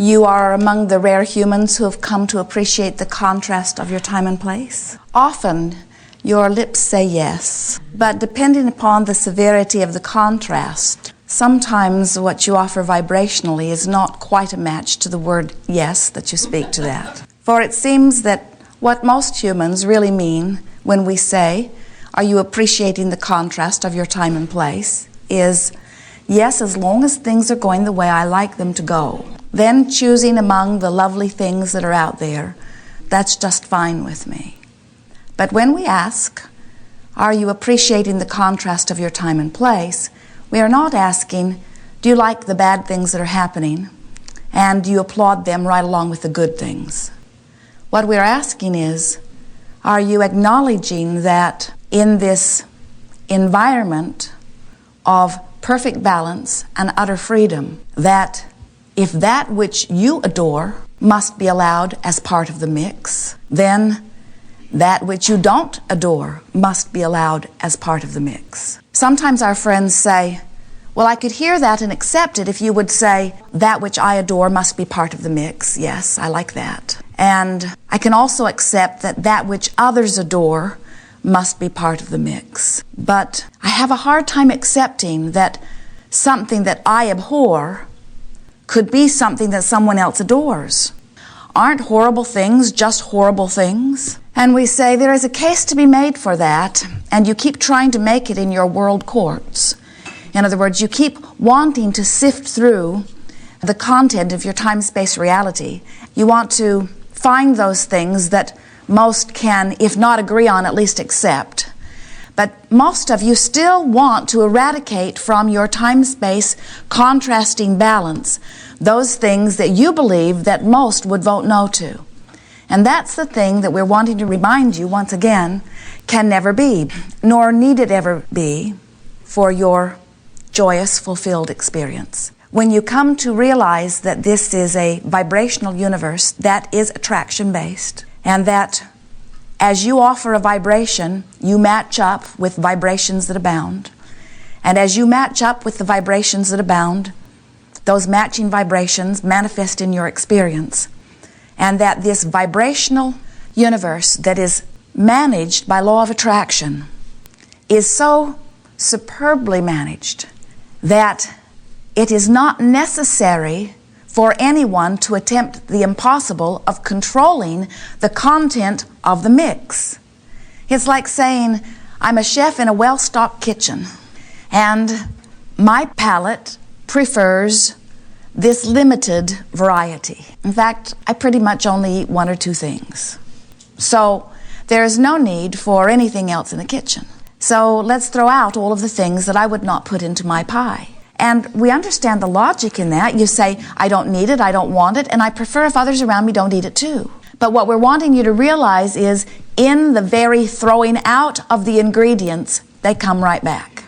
you are among the rare humans who have come to appreciate the contrast of your time and place? Often, your lips say yes, but depending upon the severity of the contrast, sometimes what you offer vibrationally is not quite a match to the word yes that you speak to that. For it seems that what most humans really mean when we say, "Are you appreciating the contrast of your time and place?" is, yes, as long as things are going the way I like them to go. Then choosing among the lovely things that are out there, that's just fine with me. But when we ask, "Are you appreciating the contrast of your time and place?" we are not asking, "Do you like the bad things that are happening? And do you applaud them right along with the good things?" What we're asking is, are you acknowledging that in this environment of perfect balance and utter freedom, that if that which you adore must be allowed as part of the mix, then that which you don't adore must be allowed as part of the mix. Sometimes our friends say, "Well, I could hear that and accept it if you would say, that which I adore must be part of the mix." Yes, I like that. And I can also accept that that which others adore must be part of the mix. But I have a hard time accepting that something that I abhor could be something that someone else adores. Aren't horrible things just horrible things? And we say there is a case to be made for that, and you keep trying to make it in your world courts. In other words, you keep wanting to sift through the content of your time-space reality. You want to find those things that most can, if not agree on, at least accept. But most of you still want to eradicate from your time-space contrasting balance those things that you believe that most would vote no to. And that's the thing that we're wanting to remind you once again can never be, nor need it ever be, for your joyous, fulfilled experience. When you come to realize that this is a vibrational universe that is attraction-based, and that as you offer a vibration, you match up with vibrations that abound. And as you match up with the vibrations that abound, those matching vibrations manifest in your experience. And that this vibrational universe that is managed by law of attraction is so superbly managed that it is not necessary for anyone to attempt the impossible of controlling the content of the mix. It's like saying, I'm a chef in a well-stocked kitchen, and my palate prefers this limited variety. In fact, I pretty much only eat one or two things. So there is no need for anything else in the kitchen. So let's throw out all of the things that I would not put into my pie. And we understand the logic in that. You say, I don't need it, I don't want it, and I prefer if others around me don't eat it too. But what we're wanting you to realize is in the very throwing out of the ingredients, they come right back.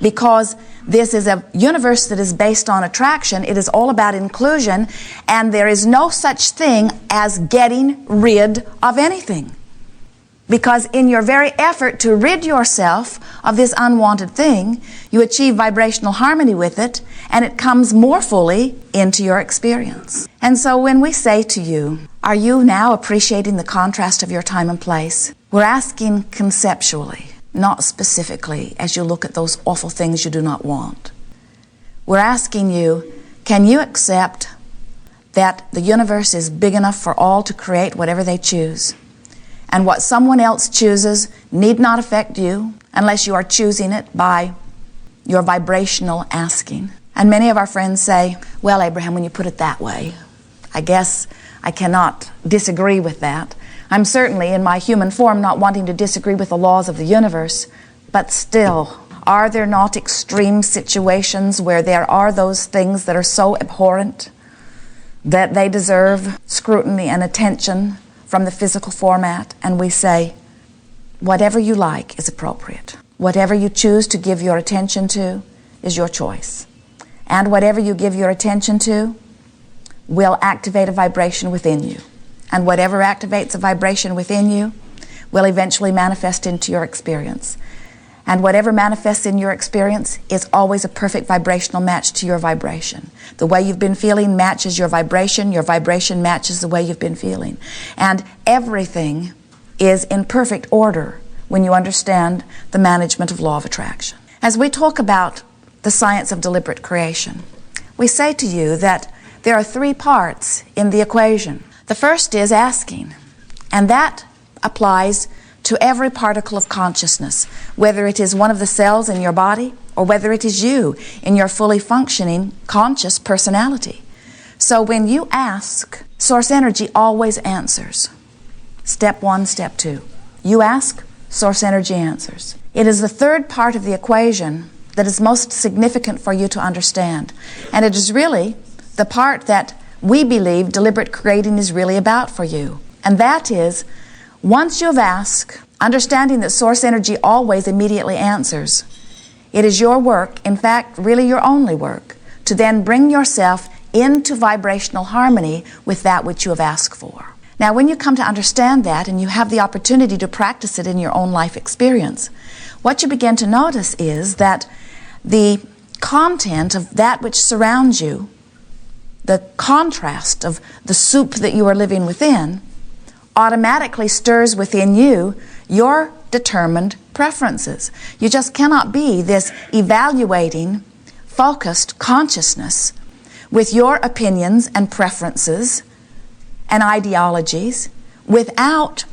Because this is a universe that is based on attraction. It is all about inclusion, and there is no such thing as getting rid of anything. Because in your very effort to rid yourself of this unwanted thing, you achieve vibrational harmony with it, and it comes more fully into your experience. And so when we say to you, are you now appreciating the contrast of your time and place? We're asking conceptually, not specifically, as you look at those awful things you do not want. We're asking you, can you accept that the universe is big enough for all to create whatever they choose? And what someone else chooses need not affect you unless you are choosing it by your vibrational asking. And many of our friends say, well, Abraham, when you put it that way, I guess I cannot disagree with that. I'm certainly in my human form not wanting to disagree with the laws of the universe, but still, are there not extreme situations where there are those things that are so abhorrent that they deserve scrutiny and attention from the physical format? And we say, whatever you like is appropriate. Whatever you choose to give your attention to is your choice. And whatever you give your attention to will activate a vibration within you. And whatever activates a vibration within you will eventually manifest into your experience. And whatever manifests in your experience is always a perfect vibrational match to your vibration. The way you've been feeling matches your vibration matches the way you've been feeling. And everything is in perfect order when you understand the management of law of attraction. As we talk about the science of deliberate creation, we say to you that there are 3 parts in the equation. The first is asking, and that applies to every particle of consciousness, whether it is one of the cells in your body or whether it is you in your fully functioning conscious personality. So when you ask, source energy always answers. Step 1, step 2. You ask, source energy answers. It is the 3rd part of the equation that is most significant for you to understand. And it is really the part that we believe deliberate creating is really about for you. And that is, once you have asked, understanding that source energy always immediately answers, it is your work, in fact, really your only work, to then bring yourself into vibrational harmony with that which you have asked for. Now, when you come to understand that and you have the opportunity to practice it in your own life experience, what you begin to notice is that the content of that which surrounds you, the contrast of the soup that you are living within, automatically stirs within you your determined preferences. You just cannot be this evaluating, focused consciousness with your opinions and preferences and ideologies without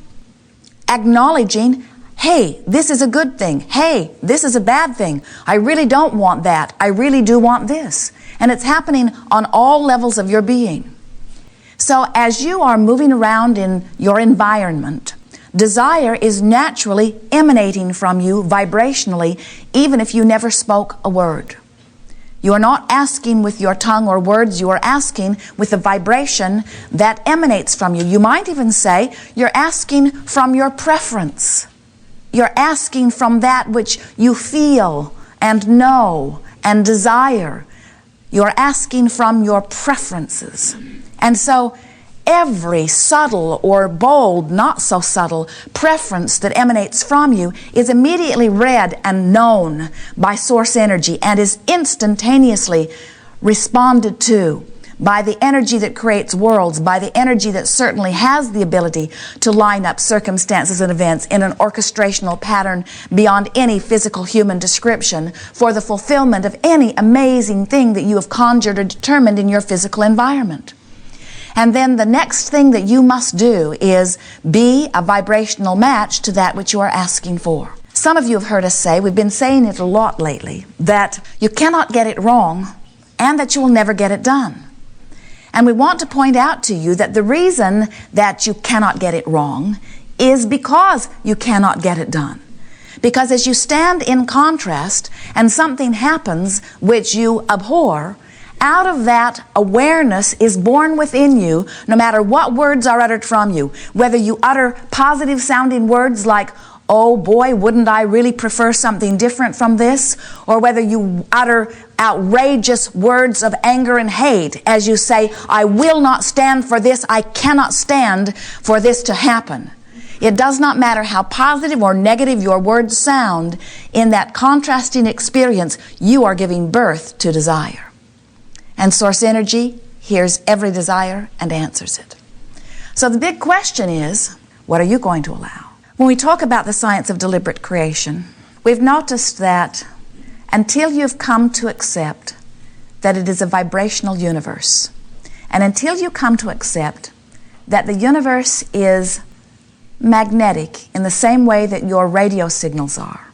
acknowledging, hey, this is a good thing. Hey, this is a bad thing. I really don't want that. I really do want this. And it's happening on all levels of your being. So as you are moving around in your environment, desire is naturally emanating from you vibrationally, even if you never spoke a word. You are not asking with your tongue or words, you are asking with the vibration that emanates from you. You might even say you're asking from your preference. You're asking from that which you feel and know and desire. You're asking from your preferences. And so every subtle or bold, not so subtle, preference that emanates from you is immediately read and known by source energy and is instantaneously responded to by the energy that creates worlds, by the energy that certainly has the ability to line up circumstances and events in an orchestrational pattern beyond any physical human description for the fulfillment of any amazing thing that you have conjured or determined in your physical environment. And then the next thing that you must do is be a vibrational match to that which you are asking for. Some of you have heard us say, we've been saying it a lot lately, that you cannot get it wrong and that you will never get it done. And we want to point out to you that the reason that you cannot get it wrong is because you cannot get it done. Because as you stand in contrast and something happens which you abhor, out of that awareness is born within you, no matter what words are uttered from you. Whether you utter positive sounding words like, oh boy, wouldn't I really prefer something different from this? Or whether you utter outrageous words of anger and hate as you say, I will not stand for this, I cannot stand for this to happen. It does not matter how positive or negative your words sound, in that contrasting experience, you are giving birth to desire. And source energy hears every desire and answers it. So the big question is, what are you going to allow? When we talk about the science of deliberate creation, we've noticed that until you've come to accept that it is a vibrational universe, and until you come to accept that the universe is magnetic in the same way that your radio signals are,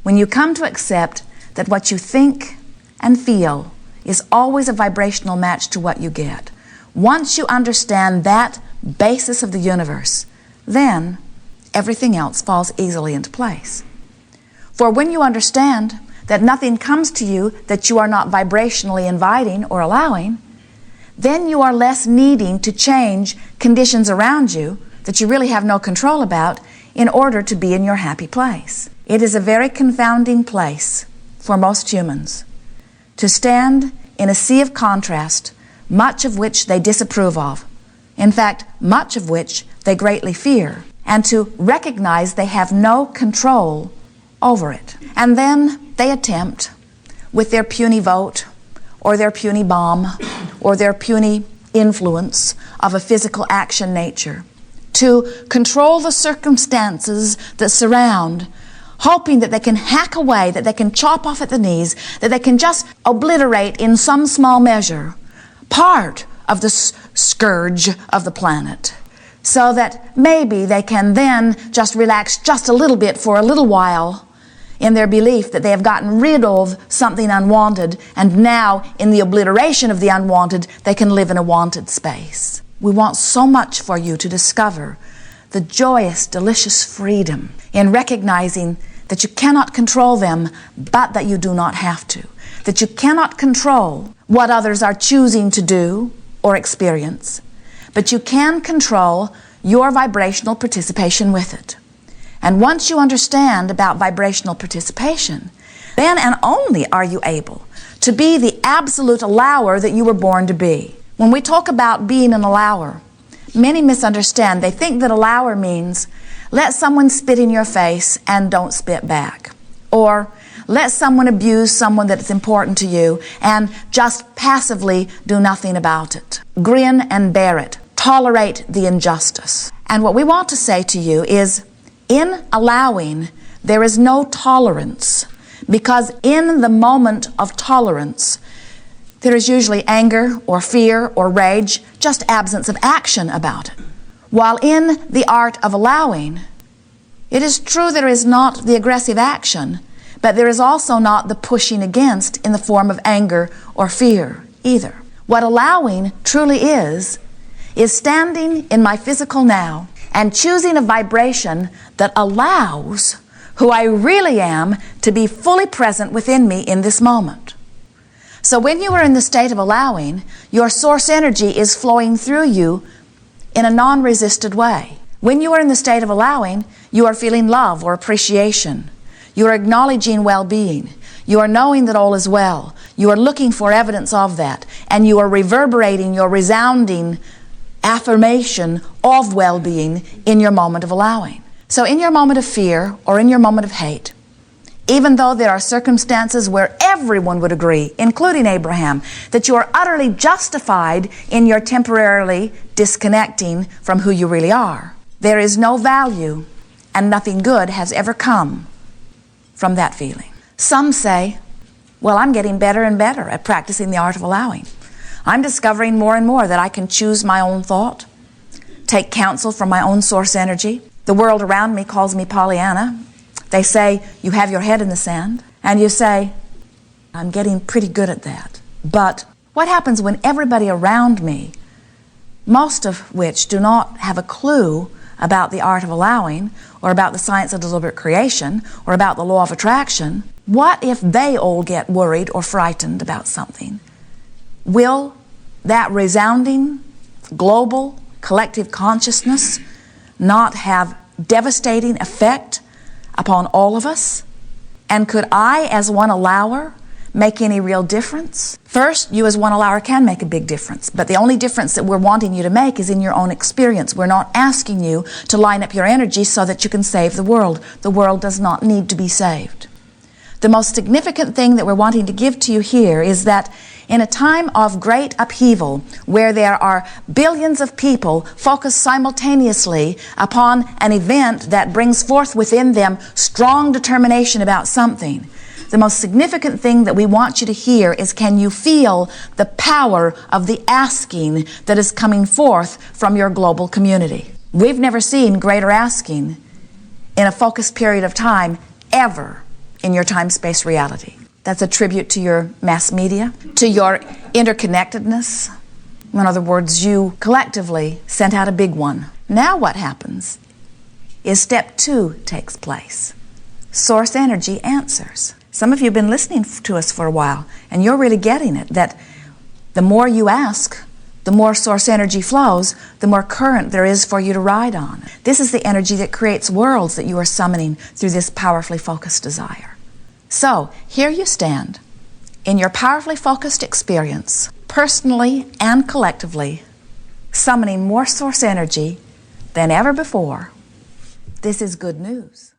when you come to accept that what you think and feel is always a vibrational match to what you get, once you understand that basis of the universe, then everything else falls easily into place. For when you understand that nothing comes to you that you are not vibrationally inviting or allowing, then you are less needing to change conditions around you that you really have no control about in order to be in your happy place. It is a very confounding place for most humans to stand in a sea of contrast, much of which they disapprove of, in fact, much of which they greatly fear, and to recognize they have no control over it. And then they attempt, with their puny vote, or their puny bomb, or their puny influence of a physical action nature, to control the circumstances that surround, hoping that they can hack away, that they can chop off at the knees, that they can just obliterate in some small measure part of the scourge of the planet, so that maybe they can then just relax just a little bit for a little while in their belief that they have gotten rid of something unwanted, and now in the obliteration of the unwanted, they can live in a wanted space. We want so much for you to discover the joyous, delicious freedom in recognizing that you cannot control them, but that you do not have to. That you cannot control what others are choosing to do or experience, but you can control your vibrational participation with it. And once you understand about vibrational participation, then and only are you able to be the absolute allower that you were born to be. When we talk about being an allower, many misunderstand. They think that allower means let someone spit in your face and don't spit back. Or let someone abuse someone that's important to you and just passively do nothing about it. Grin and bear it. Tolerate the injustice. And what we want to say to you is, in allowing, there is no tolerance, because in the moment of tolerance, there is usually anger or fear or rage, just absence of action about it. While in the art of allowing, it is true there is not the aggressive action, but there is also not the pushing against in the form of anger or fear either. What allowing truly is standing in my physical now and choosing a vibration that allows who I really am to be fully present within me in this moment. So when you are in the state of allowing, your source energy is flowing through you in a non-resisted way. When you are in the state of allowing, you are feeling love or appreciation. You are acknowledging well-being. You are knowing that all is well. You are looking for evidence of that. And you are reverberating your resounding affirmation of well-being in your moment of allowing. So in your moment of fear or in your moment of hate, even though there are circumstances where everyone would agree, including Abraham, that you are utterly justified in your temporarily disconnecting from who you really are, there is no value and nothing good has ever come from that feeling. Some say, well, I'm getting better and better at practicing the art of allowing. I'm discovering more and more that I can choose my own thought, take counsel from my own source energy. The world around me calls me Pollyanna. They say, you have your head in the sand. And you say, I'm getting pretty good at that. But what happens when everybody around me, most of which do not have a clue about the art of allowing, or about the science of deliberate creation, or about the law of attraction, what if they all get worried or frightened about something? Will that resounding, global, collective consciousness not have devastating effect upon all of us? And could I, as one allower, make any real difference? First, you as one allower can make a big difference, but the only difference that we're wanting you to make is in your own experience. We're not asking you to line up your energy so that you can save the world. The world does not need to be saved. The most significant thing that we're wanting to give to you here is that in a time of great upheaval, where there are billions of people focused simultaneously upon an event that brings forth within them strong determination about something, the most significant thing that we want you to hear is, can you feel the power of the asking that is coming forth from your global community? We've never seen greater asking in a focused period of time ever in your time-space reality. That's a tribute to your mass media, to your interconnectedness. In other words, you collectively sent out a big one. Now what happens is step 2 takes place. Source energy answers. Some of you have been listening to us for a while, and you're really getting it, that the more you ask, the more source energy flows, the more current there is for you to ride on. This is the energy that creates worlds that you are summoning through this powerfully focused desire. So, here you stand, in your powerfully focused experience, personally and collectively, summoning more source energy than ever before. This is good news.